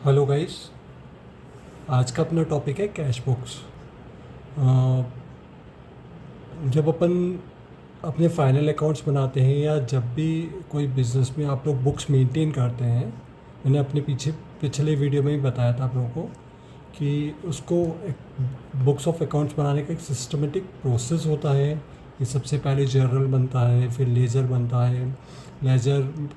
Hello guys. आज का अपना टॉपिक है कैश बुक्स। जब अपन अपने फाइनल अकाउंट्स बनाते हैं या जब भी कोई बिज़नेस में आप लोग बुक्स मेंटेन करते हैं, मैंने अपने पिछले वीडियो में भी बताया था आप लोगों को कि उसको एक बुक्स ऑफ अकाउंट्स बनाने का एक सिस्टमेटिक प्रोसेस होता है। कि सबसे पहले जर्नल बनता है, फिर लेजर बनता है। लेजर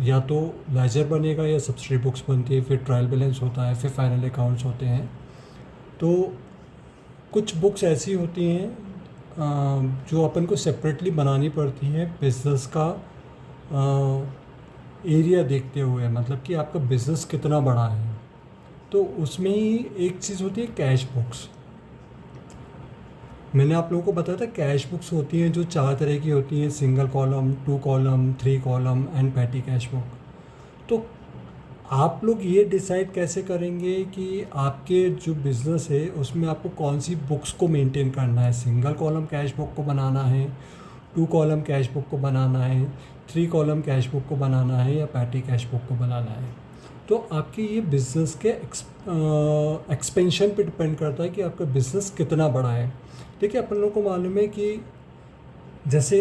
या तो लेजर बनेगा या सब्सिडी बुक्स बनती है, फिर ट्रायल बैलेंस होता है, फिर फाइनल अकाउंट्स होते हैं। तो कुछ बुक्स ऐसी होती हैं जो अपन को सेपरेटली बनानी पड़ती है बिज़नेस का एरिया देखते हुए, मतलब कि आपका बिज़नेस कितना बड़ा है। तो उसमें ही एक चीज़ होती है कैश बुक्स। मैंने आप लोगों को बताया था कैश बुक्स होती हैं जो 4 तरह की होती हैं: single column, 2 column, 3 column and petty cash book. तो आप लोग ये डिसाइड कैसे करेंगे कि आपके जो बिज़नेस है उसमें आपको कौन सी बुक्स को मेंटेन करना है? सिंगल कॉलम कैश बुक को बनाना है, 2 कॉलम कैश बुक को बनाना है, 3 कॉलम कैश बुक को बनाना है, या पैटी कैश बुक को बनाना है? तो आपके ये बिज़नेस के एक्सपेंशन पे डिपेंड करता है कि आपका बिज़नेस कितना बड़ा है। देखिए, अपन लोगों को मालूम है कि जैसे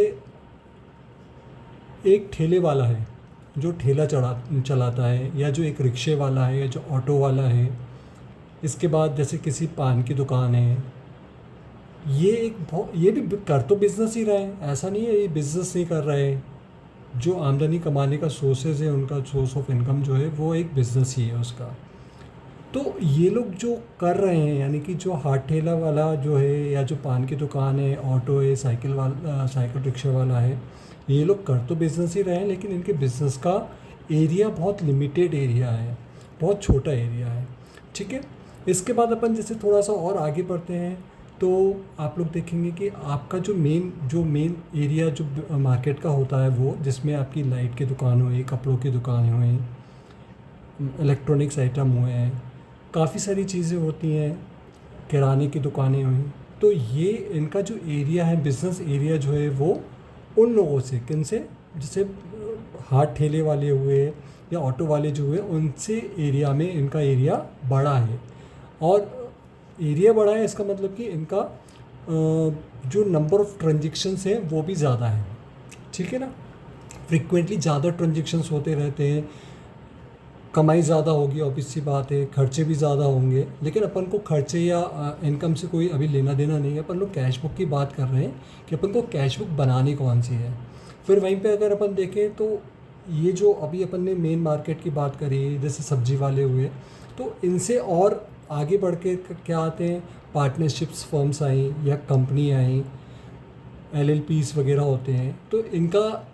एक ठेले वाला है जो ठेला चलाता है, या जो एक रिक्शे वाला है, या जो ऑटो वाला है। इसके बाद जैसे किसी पान की दुकान है, ये भी कर तो बिज़नेस ही रहा है, ऐसा नहीं है ये बिज़नेस नहीं कर रहे हैं। जो आमदनी कमाने का सोर्सेज है, उनका सोर्स ऑफ इनकम जो है वो एक बिज़नेस ही है उसका। तो ये लोग जो कर रहे हैं, यानी कि जो हाथ ठेला वाला जो है, या जो पान की दुकान है, ऑटो है, साइकिल रिक्शा वाला है, ये लोग कर तो बिज़नेस ही रहे हैं, लेकिन इनके बिज़नेस का एरिया बहुत लिमिटेड एरिया है, बहुत छोटा एरिया है। ठीक है। इसके बाद अपन जैसे थोड़ा सा और आगे बढ़ते हैं तो आप लोग देखेंगे कि आपका जो मेन एरिया जो मार्केट का होता है, वो जिसमें आपकी लाइट की दुकान हुई, कपड़ों की दुकान हुई, इलेक्ट्रॉनिक्स आइटम हुए हैं, काफ़ी सारी चीज़ें होती हैं, किराने की दुकानें हुई। तो ये इनका जो एरिया है, बिज़नेस एरिया जो है, वो उन लोगों से किन से, जैसे हाथ ठेले वाले हुए या ऑटो वाले जो हुए, उनसे एरिया में इनका एरिया बड़ा है। और एरिया बड़ा है इसका मतलब कि इनका जो नंबर ऑफ़ ट्रांजेक्शन्स हैं वो भी ज़्यादा है। ठीक है ना। फ्रिक्वेंटली ज़्यादा ट्रांजेक्शन्स होते रहते हैं, कमाई ज़्यादा होगी, ऑब्वियस सी बात है, खर्चे भी ज़्यादा होंगे। लेकिन अपन को खर्चे या इनकम से कोई अभी लेना देना नहीं है। अपन लोग कैश बुक की बात कर रहे हैं कि अपन को कैश बुक बनानी कौन सी है। फिर वहीं पे अगर अपन देखें तो ये जो अभी अपन ने मेन मार्केट की बात करी, जैसे सब्जी वाले हुए, तो इनसे और आगे बढ़ के क्या आते हैं, पार्टनरशिप्स फर्म्स आई या कंपनी आई, LLPs वगैरह होते हैं। तो इनका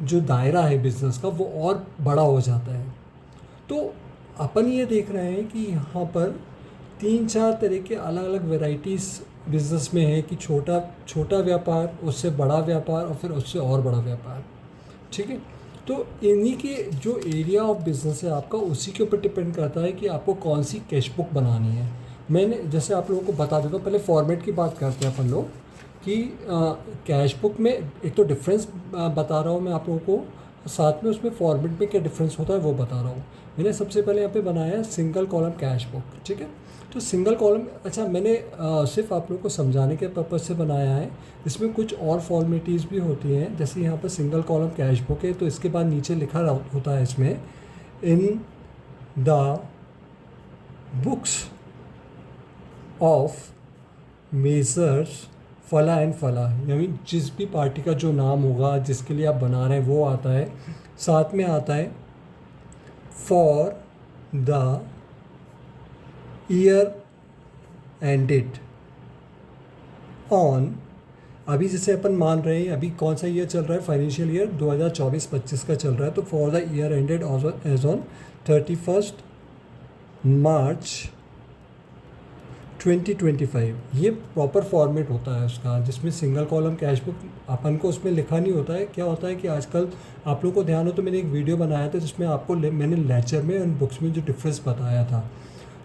जो दायरा है बिज़नेस का वो और बड़ा हो जाता है। तो अपन ये देख रहे हैं कि यहाँ पर 3-4 तरह के अलग अलग वैरायटीज़ बिज़नेस में है कि छोटा छोटा व्यापार, उससे बड़ा व्यापार, और फिर उससे और बड़ा व्यापार। ठीक है। तो इन्हीं के जो एरिया ऑफ बिज़नेस है आपका, उसी के ऊपर डिपेंड करता है कि आपको कौन सी कैश बुक बनानी है। मैंने जैसे आप लोगों को बता देता हूँ, पहले फॉर्मेट की बात करते हैं अपन लोग कि कैश बुक में एक तो डिफरेंस बता रहा हूँ मैं आप लोगों को, साथ में उसमें फॉर्मेट में क्या डिफरेंस होता है वो बता रहा हूँ। मैंने सबसे पहले यहाँ पे बनाया है सिंगल कॉलम कैश बुक। ठीक है। तो सिंगल कॉलम, अच्छा, मैंने सिर्फ आप लोगों को समझाने के पर्पज़ से बनाया है। इसमें कुछ और फॉर्मेलिटीज़ भी होती हैं, जैसे यहाँ पर सिंगल कॉलम कैश बुक है तो इसके बाद नीचे लिखा होता है इसमें, इन द बुक्स ऑफ मेजर्स फला एंड फला, यानी जिस भी पार्टी का जो नाम होगा जिसके लिए आप बना रहे हैं वो आता है। साथ में आता है for the year ended on, अभी जैसे अपन मान रहे हैं अभी कौन सा ईयर चल रहा है, फाइनेंशियल ईयर 2024-25 का चल रहा है। तो for the year ended as on 31 March 2025, ये प्रॉपर फॉर्मेट होता है उसका, जिसमें सिंगल कॉलम कैश बुक अपन को उसमें लिखा नहीं होता है। क्या होता है कि आजकल आप लोगों को ध्यान हो तो मैंने एक वीडियो बनाया था जिसमें आपको मैंने लेजर में और बुक्स में जो डिफरेंस बताया था,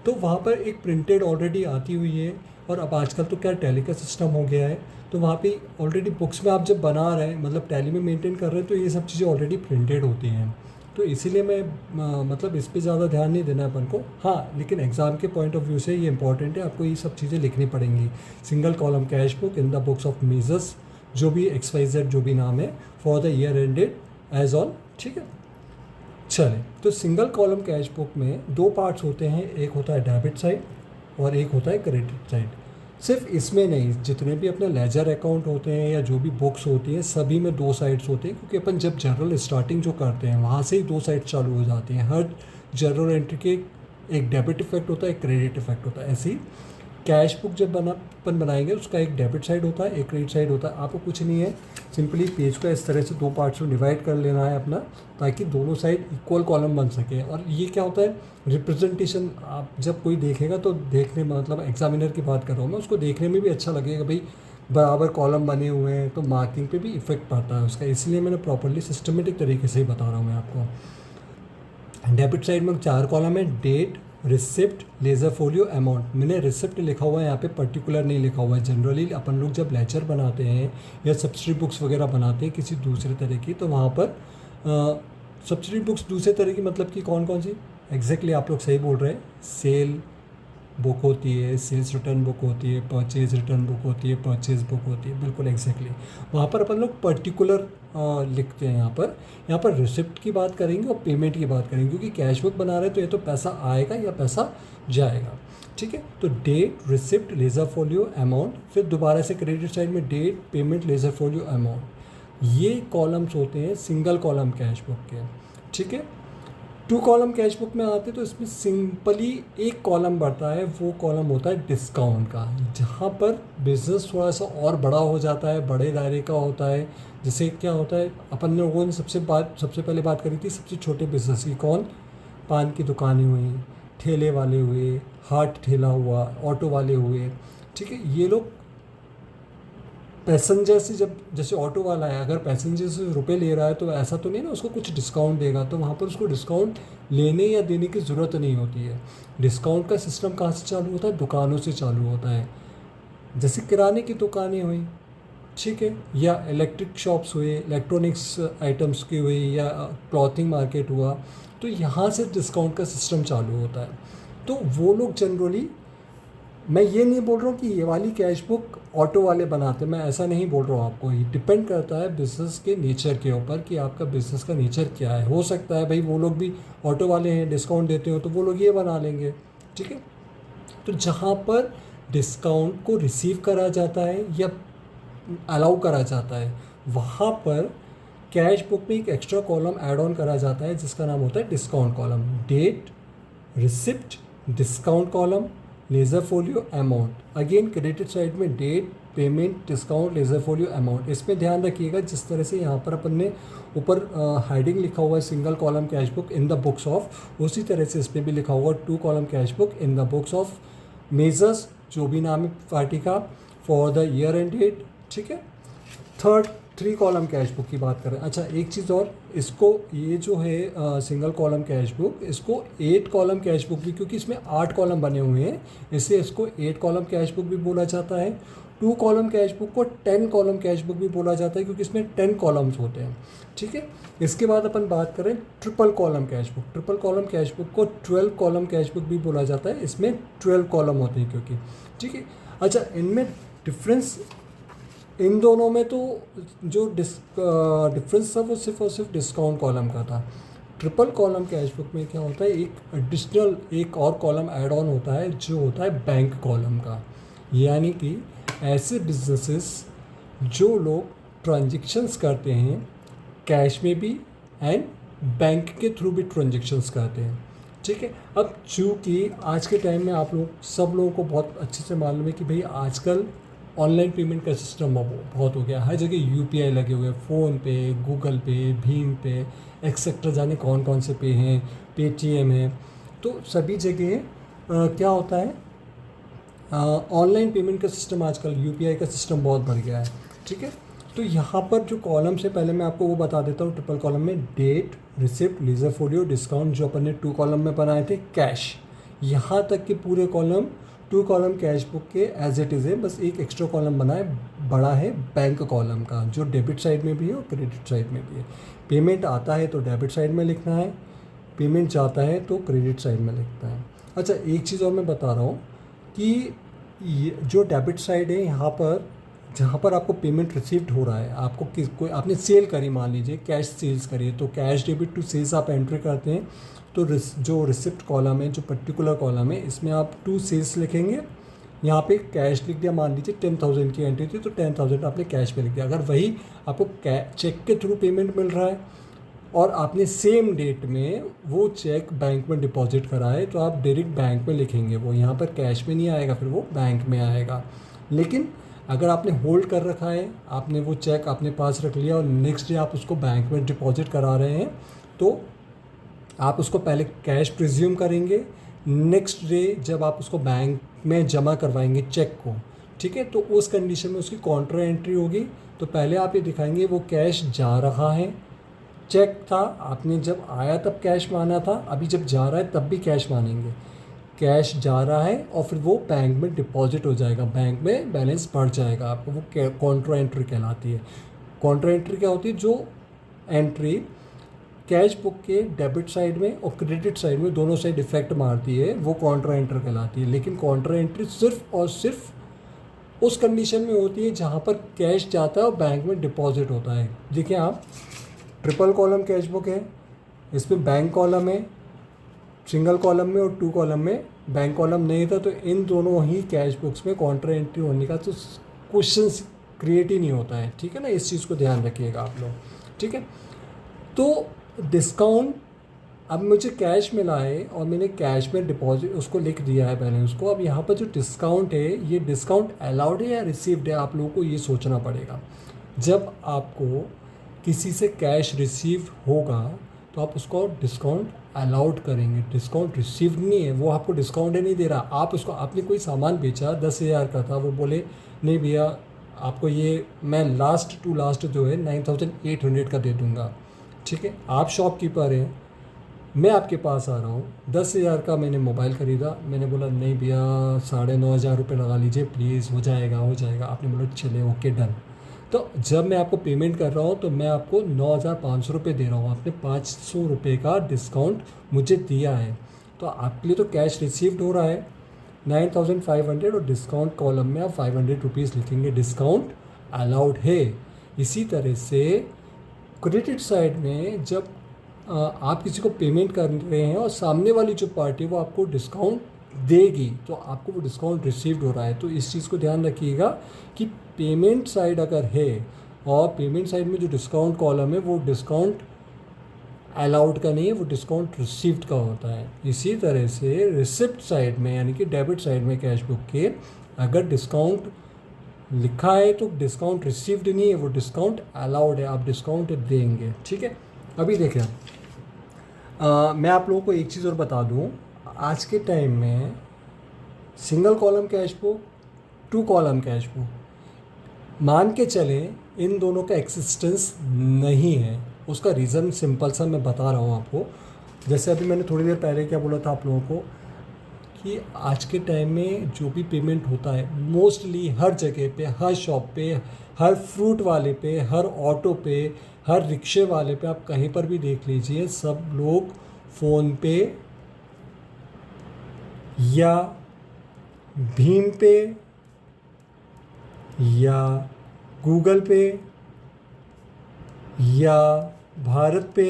तो वहाँ पर एक प्रिंटेड ऑलरेडी आती हुई है। और अब आजकल तो क्या टैली का सिस्टम हो गया है, तो वहाँ पे ऑलरेडी बुक्स में आप जब बना रहे हैं, मतलब टैली में मेंटेन कर रहे हैं, तो ये सब चीज़ें ऑलरेडी प्रिंटेड होती हैं। तो इसीलिए मैं मतलब इस पे ज़्यादा ध्यान नहीं देना अपन को। हाँ, लेकिन एग्ज़ाम के पॉइंट ऑफ व्यू से ये इंपॉर्टेंट है, आपको ये सब चीज़ें लिखनी पड़ेंगी। Single column cash book in the books of Messrs, जो भी XYZ जो भी नाम है, for the year ended as on, ठीक है। चले, तो सिंगल कॉलम कैश बुक में दो पार्ट्स होते हैं, एक होता है डेबिट साइड और एक होता है क्रेडिट साइड। सिर्फ इसमें नहीं, जितने भी अपने लेजर अकाउंट होते हैं या जो भी बुक्स होती हैं, सभी में दो साइड्स होते हैं, क्योंकि अपन जब जनरल स्टार्टिंग जो करते हैं वहाँ से ही दो साइड चालू हो जाती हैं। हर जनरल एंट्री के एक डेबिट इफेक्ट होता है, एक क्रेडिट इफेक्ट होता है। ऐसे ही कैश बुक जब अपन बनाएंगे, उसका एक डेबिट साइड होता है, एक क्रेडिट साइड होता है। आपको कुछ नहीं है, सिंपली पेज को इस तरह से दो पार्ट्स में डिवाइड कर लेना है अपना, ताकि दोनों साइड इक्वल कॉलम बन सके। और ये क्या होता है, रिप्रेजेंटेशन, आप जब कोई देखेगा तो देखने में, मतलब एग्जामिनर की बात कर रहा हूँ मैं, उसको देखने में भी अच्छा लगेगा, भाई बराबर कॉलम बने हुए हैं, तो मार्किंग पे भी इफेक्ट पड़ता है उसका। इसलिए मैंने प्रॉपर्ली सिस्टमेटिक तरीके से ही बता रहा हूँ मैं आपको। डेबिट साइड में 4 कॉलम है, date, receipt, ledger folio, amount. मैंने रिसिप्ट लिखा हुआ है यहाँ पे, पर्टिकुलर नहीं लिखा हुआ है। जनरली अपन लोग जब लेजर बनाते हैं या सब्सिडी बुक्स वगैरह बनाते हैं किसी दूसरे तरह की, तो वहाँ पर सब्सिडी बुक्स दूसरे तरह की, मतलब कि कौन कौन सी, एग्जैक्टली आप लोग सही बोल रहे हैं। सेल बुक होती है, सेल्स रिटर्न बुक होती है, परचेज रिटर्न बुक होती है, परचेज बुक होती है, बिल्कुल एग्जैक्टली। वहाँ पर अपन लोग पर्टिकुलर लिखते हैं। यहाँ पर रिसिप्ट की बात करेंगे और पेमेंट की बात करेंगे, क्योंकि कैश बुक बना रहे हैं तो ये तो पैसा आएगा या पैसा जाएगा, ठीक है। तो date, receipt, ledger folio, amount, फिर दोबारा से क्रेडिट साइड में date, payment, ledger folio, amount. ये कॉलम्स होते हैं सिंगल कॉलम कैश बुक के, ठीक है। 2 कॉलम कैश बुक में आते तो इसमें सिंपली एक कॉलम बढ़ता है, वो कॉलम होता है डिस्काउंट का, जहाँ पर बिज़नेस थोड़ा सा और बड़ा हो जाता है, बड़े दायरे का होता है। जैसे क्या होता है, अपन लोगों ने सबसे पहले बात करी थी सबसे छोटे बिज़नेस की, कौन, पान की दुकानें हुई, ठेले वाले हुए, हाट ठेला हुआ, ऑटो वाले हुए, ठीक है। ये लोग पैसेंजर से, जब जैसे ऑटो वाला है, अगर पैसेंजर से रुपए ले रहा है तो ऐसा तो नहीं ना उसको कुछ डिस्काउंट देगा, तो वहाँ पर उसको डिस्काउंट लेने या देने की ज़रूरत नहीं होती है। डिस्काउंट का सिस्टम कहाँ से चालू होता है, दुकानों से चालू होता है। जैसे किराने की दुकानें हुई, ठीक है, या इलेक्ट्रिक शॉप्स हुए, इलेक्ट्रॉनिक्स आइटम्स की हुई, या क्लॉथिंग मार्केट हुआ, तो यहाँ से डिस्काउंट का सिस्टम चालू होता है। तो वो लोग जनरली, मैं ये नहीं बोल रहा हूँ कि ये वाली कैश बुक ऑटो वाले बनाते हैं, मैं ऐसा नहीं बोल रहा हूँ आपको। ये डिपेंड करता है बिज़नेस के नेचर के ऊपर कि आपका बिज़नेस का नेचर क्या है। हो सकता है भाई वो लोग भी ऑटो वाले हैं, डिस्काउंट देते हो, तो वो लोग ये बना लेंगे, ठीक है। तो जहाँ पर डिस्काउंट को रिसीव करा जाता है या अलाउ करा जाता है, वहाँ पर कैश बुक में एक एक्स्ट्रा कॉलम ऐड ऑन करा जाता है, जिसका नाम होता है discount column. Date, receipt, discount column, ledger folio, amount. Again credit side में date, payment, discount, ledger folio, amount. इसमें ध्यान रखिएगा, जिस तरह से यहाँ पर अपन ने ऊपर हेडिंग लिखा हुआ है single column cash book in the books of, उसी तरह से इसमें भी लिखा हुआ 2 column cash book in the books of Messrs, जो भी नाम है पार्टी का, for the year end date, ठीक है। 3 कॉलम कैश बुक की बात करें। अच्छा, एक चीज़ और, इसको ये जो है सिंगल कॉलम कैश बुक, इसको 8 कॉलम कैश बुक भी, क्योंकि इसमें 8 कॉलम बने हुए हैं, इसलिए इसको 8 कॉलम कैश बुक भी बोला जाता है। 2 कॉलम कैश बुक को 10 कॉलम कैश बुक भी बोला जाता है, क्योंकि इसमें 10 कॉलम्स होते हैं, ठीक है। इसके बाद अपन बात करें triple column cash book. Triple column cash book को 12 कॉलम कैश बुक भी बोला जाता है, इसमें 12 कॉलम होते हैं क्योंकि, ठीक है। अच्छा, इनमें डिफरेंस, इन दोनों में तो जो डिफरेंस था वो सिर्फ और सिर्फ डिस्काउंट कॉलम का था। ट्रिपल कॉलम कैश बुक में क्या होता है, एक एडिशनल एक और कॉलम ऐड ऑन होता है, जो होता है बैंक कॉलम का। यानी कि ऐसे बिजनेसेस जो लोग ट्रांजेक्शन्स करते हैं कैश में भी एंड बैंक के थ्रू भी ट्रांजेक्शन्स करते हैं, ठीक है। अब चूँकि आज के टाइम में आप लोग सब लोगों को बहुत अच्छे से मालूम है कि भाई आजकल ऑनलाइन पेमेंट का सिस्टम बहुत हो गया, हर जगह UPI लगे हुए हैं, फ़ोन पे, गूगल पे, भीम पे, एक्सेट्रा, जाने कौन कौन से पे हैं, पेटीएम है, तो सभी जगह क्या होता है, ऑनलाइन पेमेंट का सिस्टम आजकल UPI का सिस्टम बहुत बढ़ गया है, ठीक है। तो यहाँ पर जो कॉलम से पहले मैं आपको वो बता देता हूँ। ट्रिपल कॉलम में date, receipt, ledger folio, discount, जो अपन ने 2 कॉलम में बनाए थे, कैश, यहाँ तक के पूरे column to column cash book के एज इट इज़ है, बस एक एक्स्ट्रा कॉलम बना है, बड़ा है बैंक कॉलम का, जो डेबिट साइड में भी है और क्रेडिट साइड में भी है। पेमेंट आता है तो डेबिट साइड में लिखना है, पेमेंट जाता है तो क्रेडिट साइड में लिखना है। अच्छा, एक चीज़ और मैं बता रहा हूँ कि ये जो डेबिट साइड है, यहाँ पर जहाँ पर आपको पेमेंट रिसीव्ड हो रहा है, आपको किस कोई आपने सेल करी, मान लीजिए कैश सेल्स करी है, तो कैश डेबिट टू सेल्स आप एंट्री करते हैं, तो जो रिसिप्ट कॉलम है, जो पर्टिकुलर कॉलम है, इसमें आप टू सेल्स लिखेंगे। यहाँ पे कैश लिख दिया, मान लीजिए 10,000 की एंट्री थी तो 10,000 आपने कैश पे लिख दिया। अगर वही आपको चेक के थ्रू पेमेंट मिल रहा है और आपने सेम डेट में वो चेक बैंक में डिपॉजिट करा है, तो आप डायरेक्ट बैंक में लिखेंगे, वो यहाँ पर कैश में नहीं आएगा, फिर वो बैंक में आएगा। लेकिन अगर आपने होल्ड कर रखा है, आपने वो चेक अपने पास रख लिया और नेक्स्ट डे आप उसको बैंक में डिपॉजिट करा रहे हैं, तो आप उसको पहले कैश प्रिज्यूम करेंगे, नेक्स्ट डे जब आप उसको बैंक में जमा करवाएंगे चेक को, ठीक है, तो उस कंडीशन में उसकी काउंटर एंट्री होगी। तो पहले आप ये दिखाएंगे वो कैश जा रहा है, चेक था, आपने जब आया तब कैश माना था, अभी जब जा रहा है तब भी कैश मानेंगे। कैश जा रहा है और फिर वो बैंक में डिपॉजिट हो जाएगा, बैंक में बैलेंस बढ़ जाएगा, आपको वो काउंटर एंट्री कहलाती है। काउंटर एंट्री क्या होती है? जो एंट्री कैश बुक के डेबिट साइड में और क्रेडिट साइड में दोनों साइड इफेक्ट मारती है, वो काउंटर एंट्री कहलाती है। लेकिन काउंटर एंट्री सिर्फ और सिर्फ उस कंडीशन में होती है जहाँ पर कैश जाता है और बैंक में डिपॉजिट होता है। देखिए आप, ट्रिपल कॉलम कैश बुक है, इसमें बैंक कॉलम है सिंगल कॉलम में और टू कॉलम में बैंक कॉलम नहीं था, तो इन दोनों ही कैश बुक्स में काउंटर एंट्री होने का तो क्वेश्चन क्रिएट ही नहीं होता है, ठीक है ना। इस चीज़ को ध्यान रखिएगा आप लोग, ठीक है। तो डिस्काउंट, अब मुझे कैश मिला है और मैंने कैश में डिपॉजिट उसको लिख दिया है बैलेंस को। अब यहाँ पर जो डिस्काउंट है, ये डिस्काउंट अलाउड है या रिसीव्ड है, आप लोगों को ये सोचना पड़ेगा। जब आपको किसी से कैश रिसीव होगा तो आप उसको डिस्काउंट अलाउड करेंगे, डिस्काउंट रिसीव्ड नहीं है, वो आपको डिस्काउंट ही नहीं दे रहा। आप उसको, आपने कोई सामान बेचा 10,000 का था, वो बोले नहीं भैया आपको ये मैं लास्ट टू लास्ट जो है 9,800 का दे दूँगा, ठीक है। आप शॉपकीपर हैं, मैं आपके पास आ रहा हूँ, 10,000 का मैंने मोबाइल ख़रीदा, मैंने बोला नहीं भैया 9,500 रुपये लगा लीजिए प्लीज़, हो जाएगा हो जाएगा। आपने बोला चले ओके डन। तो जब मैं आपको पेमेंट कर रहा हूँ तो मैं आपको 9,500 रुपये दे रहा हूँ, आपने 500 रुपये का डिस्काउंट मुझे दिया है, तो आपके लिए तो कैश रिसीव्ड हो रहा है 9,500 और डिस्काउंट कॉलम में आप 500 रुपीज़ लिखेंगे, डिस्काउंट अलाउड है। इसी तरह से क्रेडिट साइड में जब आप किसी को पेमेंट कर रहे हैं और सामने वाली जो पार्टी वो आपको डिस्काउंट देगी, तो आपको वो डिस्काउंट रिसीव्ड हो रहा है। तो इस चीज़ को ध्यान रखिएगा कि पेमेंट साइड अगर है और पेमेंट साइड में जो डिस्काउंट कॉलम है वो डिस्काउंट अलाउड का नहीं है, वो डिस्काउंट रिसीव्ड का होता है। इसी तरह से रिसिप्ट साइड में यानी कि डेबिट साइड में कैश बुक के अगर डिस्काउंट लिखा है तो डिस्काउंट रिसीव्ड नहीं है, वो डिस्काउंट अलाउड है, आप डिस्काउंट देंगे, ठीक है। अभी देखें मैं आप लोगों को एक चीज़ और बता दूं, आज के टाइम में single column cash book, two column cash book, मान के चलें इन दोनों का एक्सिस्टेंस नहीं है। उसका रीज़न सिंपल सा मैं बता रहा हूँ आपको। जैसे अभी मैंने थोड़ी देर पहले क्या बोला था आप लोगों को कि आज के टाइम में जो भी पेमेंट होता है मोस्टली हर जगह पे, हर शॉप पे, हर फ्रूट वाले पे, हर ऑटो पे, हर रिक्शे वाले पे, आप कहीं पर भी देख लीजिए, सब लोग फ़ोन पे या भीम पे या गूगल पे या भारत पे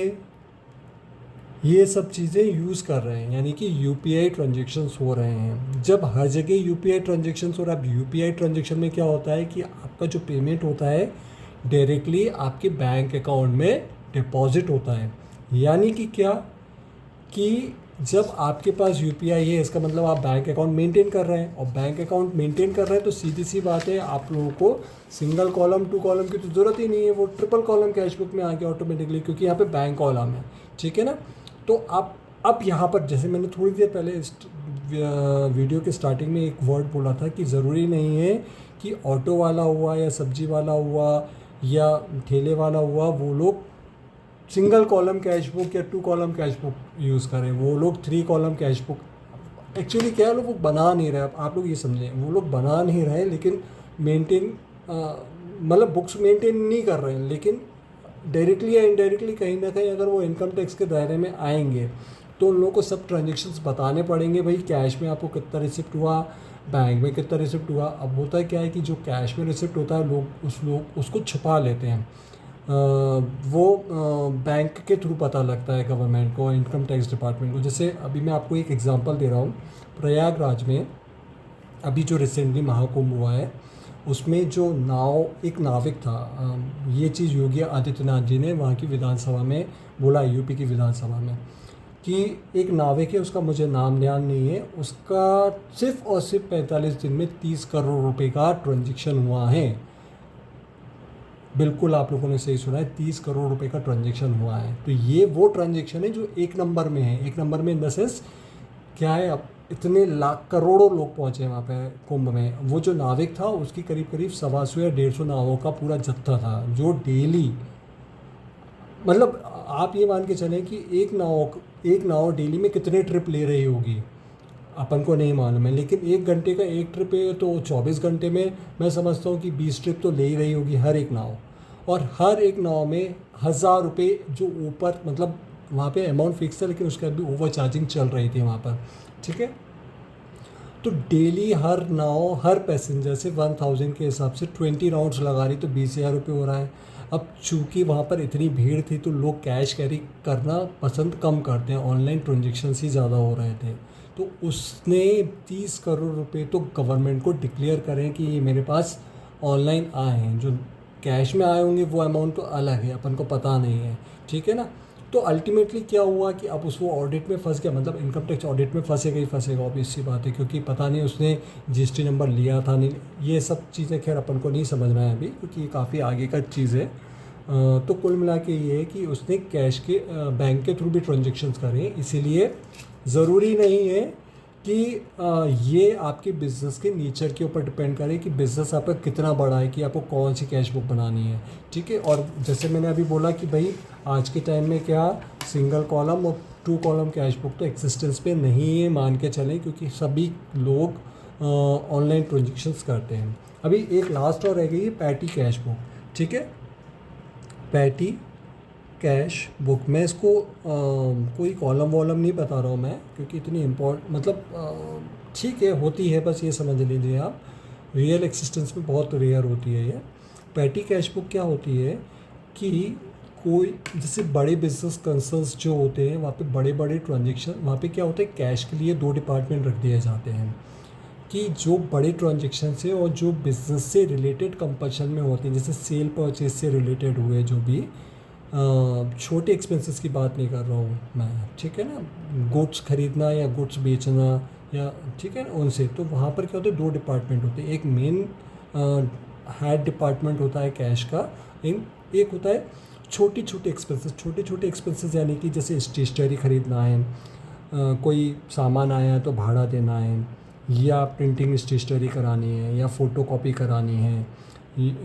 ये सब चीज़ें यूज़ कर रहे हैं, यानी कि यूपीआई ट्रांजेक्शन्स हो रहे हैं। जब हर जगह यूपीआई ट्रांजेक्शन्स हो रहा है, अब यूपीआई ट्रांजेक्शन में क्या होता है कि आपका जो पेमेंट होता है डायरेक्टली आपके बैंक अकाउंट में डिपॉजिट होता है। यानी कि क्या कि जब आपके पास यूपीआई है, इसका मतलब आप बैंक अकाउंट मेंटेन कर रहे हैं, और बैंक अकाउंट मेंटेन कर रहे हैं तो सीधी सी बात है आप लोगों को सिंगल कॉलम टू कॉलम की तो ज़रूरत ही नहीं है, वो ट्रिपल कॉलम कैश बुक में आ गया ऑटोमेटिकली, क्योंकि यहाँ पे बैंक कॉलम है, ठीक है ना। तो आप अब यहाँ पर जैसे मैंने थोड़ी देर पहले इस वीडियो के स्टार्टिंग में एक वर्ड बोला था कि ज़रूरी नहीं है कि ऑटो वाला हुआ या सब्जी वाला हुआ या ठेले वाला हुआ वो लोग सिंगल कॉलम कैश बुक या two column cash book use करें, वो लोग 3 कॉलम कैश बुक एक्चुअली क्या है, लोग वो बना नहीं रहे। आप लोग ये समझें, वो लोग बना नहीं रहे लेकिन मेंटेन, मतलब बुक्स मेंटेन नहीं कर रहे हैं, लेकिन डायरेक्टली या इनडायरेक्टली कहीं ना कहीं अगर वो इनकम टैक्स के दायरे में आएंगे तो उन लोगों को सब ट्रांजेक्शन्स बताने पड़ेंगे। भाई कैश में आपको कितना रिसिप्ट हुआ, बैंक में कितना रिसिप्ट हुआ। अब होता है क्या है कि जो कैश में रिसिप्ट होता है लोग उसको छुपा लेते हैं। वो बैंक के थ्रू पता लगता है गवर्नमेंट को, इनकम टैक्स डिपार्टमेंट को। जैसे अभी मैं आपको एक एग्जांपल दे रहा हूँ, प्रयागराज में अभी जो रिसेंटली महाकुंभ हुआ है उसमें जो एक नाविक था, ये चीज़ योगी आदित्यनाथ जी ने वहाँ की विधानसभा में बोला, यूपी की विधानसभा में, कि एक नाविक है, उसका मुझे नाम ध्यान नहीं है, उसका सिर्फ और सिर्फ 45 दिन में 30 करोड़ रुपए का ट्रांजेक्शन हुआ है। बिल्कुल आप लोगों ने सही सुना है, 30 करोड़ रुपए का ट्रांजेक्शन हुआ है। तो ये वो ट्रांजेक्शन है जो एक नंबर में है। एक नंबर में इन द सेंस क्या है, अब इतने लाख करोड़ों लोग पहुँचे वहाँ पे कुंभ में। वो जो नाविक था उसकी करीब करीब 125 या 150 नावों का पूरा जत्था था, जो डेली, मतलब आप ये मान के चलें कि एक नाव डेली में कितने ट्रिप ले रही होगी अपन को नहीं मालूम है, लेकिन 1 घंटे का एक ट्रिप है तो 24 घंटे में मैं समझता हूँ कि 20 ट्रिप तो ले ही रही होगी हर एक नाव। और हर एक नाव में 1000 रुपये जो ऊपर, मतलब वहाँ पे अमाउंट फिक्स था लेकिन उसके बाद भी ओवर चार्जिंग चल रही थी वहाँ पर, ठीक है। तो डेली हर नाव हर पैसेंजर से 1000 के हिसाब से 20 राउंड्स लगा रही, तो 20,000 रुपये हो रहा है। अब चूँकि वहाँ पर इतनी भीड़ थी तो लोग कैश कैरी करना पसंद कम करते हैं, ऑनलाइन ट्रांजेक्शन्स ही ज़्यादा हो रहे थे। तो उसने 30 करोड़ रुपए तो गवर्नमेंट को डिक्लेयर करें कि ये मेरे पास ऑनलाइन आए हैं। जो कैश में आए होंगे वो अमाउंट तो अलग है, अपन को पता नहीं है, ठीक है ना। तो अल्टीमेटली क्या हुआ कि अब वो ऑडिट में फंस गया, मतलब इनकम टैक्स ऑडिट में फंसेगा ही फंसेगा, ऑब्वियस सी बात है, क्योंकि पता नहीं उसने जीएसटी नंबर लिया था नहीं, ये सब चीज़ें खैर अपन को नहीं समझना है अभी, क्योंकि ये काफ़ी आगे का चीज़ है। तो कुल मिला के ये है कि उसने कैश के बैंक के थ्रू भी ट्रांजेक्शन्स करे, इसीलिए ज़रूरी नहीं है कि ये आपके बिज़नेस के नेचर के ऊपर डिपेंड करे कि बिज़नेस आपका कितना बड़ा है, कि आपको कौन सी कैश बुक बनानी है, ठीक है। और जैसे मैंने अभी बोला कि भाई आज के टाइम में क्या सिंगल कॉलम और 2 कॉलम कैश बुक तो एक्सिस्टेंस पे नहीं है, मान के चलें, क्योंकि सभी लोग ऑनलाइन ट्रांजेक्शन्स करते हैं। अभी एक लास्ट और रह गई है, पैटी कैश बुक, ठीक है। पैटी कैश बुक में इसको कोई कॉलम वॉलम नहीं बता रहा हूँ मैं, क्योंकि इतनी मतलब ठीक है होती है, बस ये समझ लीजिए आप, रियल एक्सिस्टेंस में बहुत रेयर होती है ये। पैटी कैश बुक क्या होती है कि कोई जैसे बड़े बिजनेस कंसर्न्स जो होते हैं वहाँ पे बड़े बड़े ट्रांजेक्शन, वहाँ पे क्या होता है, कैश के लिए 2 डिपार्टमेंट रख दिए जाते हैं कि जो बड़े ट्रांजेक्शन से और जो बिज़नेस से रिलेटेड कंपल्शन में होते हैं, जैसे सेल परचेज से रिलेटेड हुए जो भी छोटे एक्सपेंसेस की बात नहीं कर रहा हूँ मैं, ठीक है ना, गुड्स खरीदना या गुड्स बेचना या, ठीक है ना, उनसे। तो वहाँ पर क्या होता है, 2 डिपार्टमेंट होते हैं, एक मेन हेड डिपार्टमेंट होता है कैश का, एक होता है छोटे छोटे एक्सपेंसेस यानी कि जैसे स्टेशनरी खरीदना है, कोई सामान आया है तो भाड़ा देना है, या प्रिंटिंग स्टेशनरी करानी है, या फ़ोटोकॉपी करानी है,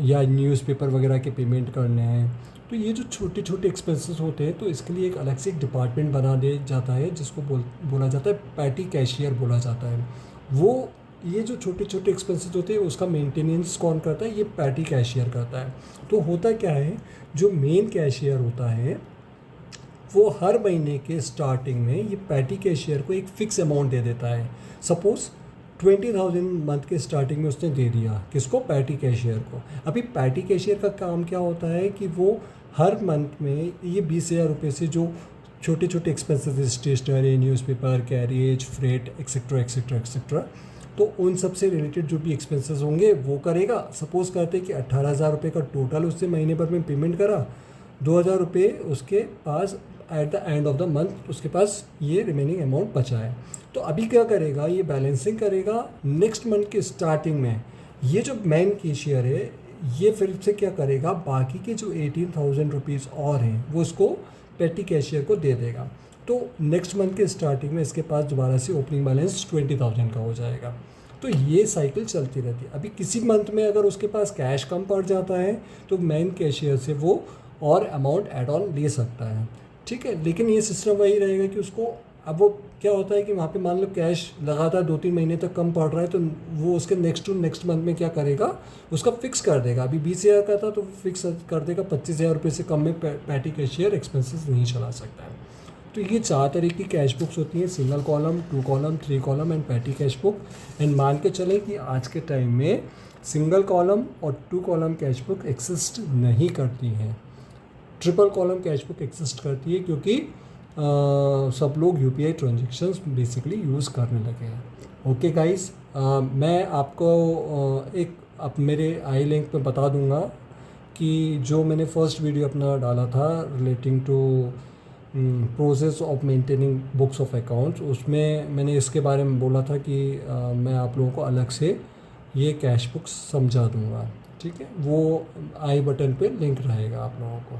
या न्यूज़पेपर वगैरह के पेमेंट करने हैं। तो ये जो छोटे छोटे एक्सपेंसेस होते हैं तो इसके लिए एक अलग से एक डिपार्टमेंट बना दिया जाता है, जिसको बोला जाता है पैटी कैशियर बोला जाता है। वो ये जो छोटे छोटे एक्सपेंसेस होते हैं उसका मेंटेनेंस कौन करता है, ये पैटी कैशियर करता है। तो होता क्या है, जो मेन कैशियर होता है वो हर महीने के स्टार्टिंग में ये पैटी कैशियर को एक फ़िक्स अमाउंट दे देता है। सपोज़ 20,000 मंथ के स्टार्टिंग में उसने दे दिया, किसको, पैटी कैशियर को। अभी पैटी कैशियर का काम क्या होता है कि वो हर मंथ में ये 20,000 रुपये से जो छोटे छोटे expenses, stationery, newspaper, carriage, freight, etcetera etcetera etcetera, तो उन सब से रिलेटेड जो भी एक्सपेंसेस होंगे वो करेगा। सपोज़ करते हैं कि 18,000 रुपये का टोटल उसने महीने भर में पेमेंट करा, 2,000 रुपये उसके पास at the end of the month उसके पास ये रिमेनिंग अमाउंट बचा है। तो अभी क्या करेगा, ये बैलेंसिंग करेगा नेक्स्ट मंथ के स्टार्टिंग में। ये जो मेन कैशियर है ये फिर से क्या करेगा, बाकी के जो 18,000 रुपीज़ और हैं वो उसको पेटी कैशियर को दे देगा। तो नेक्स्ट मंथ के स्टार्टिंग में इसके पास दोबारा से ओपनिंग बैलेंस 20,000 का हो जाएगा। तो ये साइकिल चलती रहती है। अभी किसी मंथ में अगर उसके पास कैश कम पड़ जाता है तो मेन कैशियर से वो और अमाउंट एड ऑन ले सकता है, ठीक है। लेकिन ये सिस्टम वही रहेगा कि उसको अब वो क्या होता है कि वहाँ पे मान लो कैश लगातार 2-3 महीने तक कम पड़ रहा है, तो वो उसके नेक्स्ट टू नेक्स्ट मंथ में क्या करेगा, उसका फिक्स कर देगा। अभी 20,000 का था तो फिक्स कर देगा 25,000 रुपये से कम में पैटी कैशियर एक्सपेंसेस नहीं चला सकता है। तो ये 4 तरह की कैश बुक्स होती हैं, single column, 2 column, 3 column and petty cash book. And मान के चलें कि आज के टाइम में सिंगल कॉलम और 2 कॉलम कैश बुक एक्सिस्ट नहीं करती हैं, triple column cash book exist करती है, क्योंकि सब लोग यूपीआई ट्रांजेक्शन्स बेसिकली यूज़ करने लगे हैं। ओके गाइस, मैं आपको एक अब मेरे आई लिंक पे बता दूंगा कि जो मैंने फर्स्ट वीडियो अपना डाला था relating to process of maintaining books of accounts, उसमें मैंने इसके बारे में बोला था कि मैं आप लोगों को अलग से ये कैश बुक्स समझा दूंगा। ठीक है, वो आई बटन पे लिंक रहेगा आप लोगों को।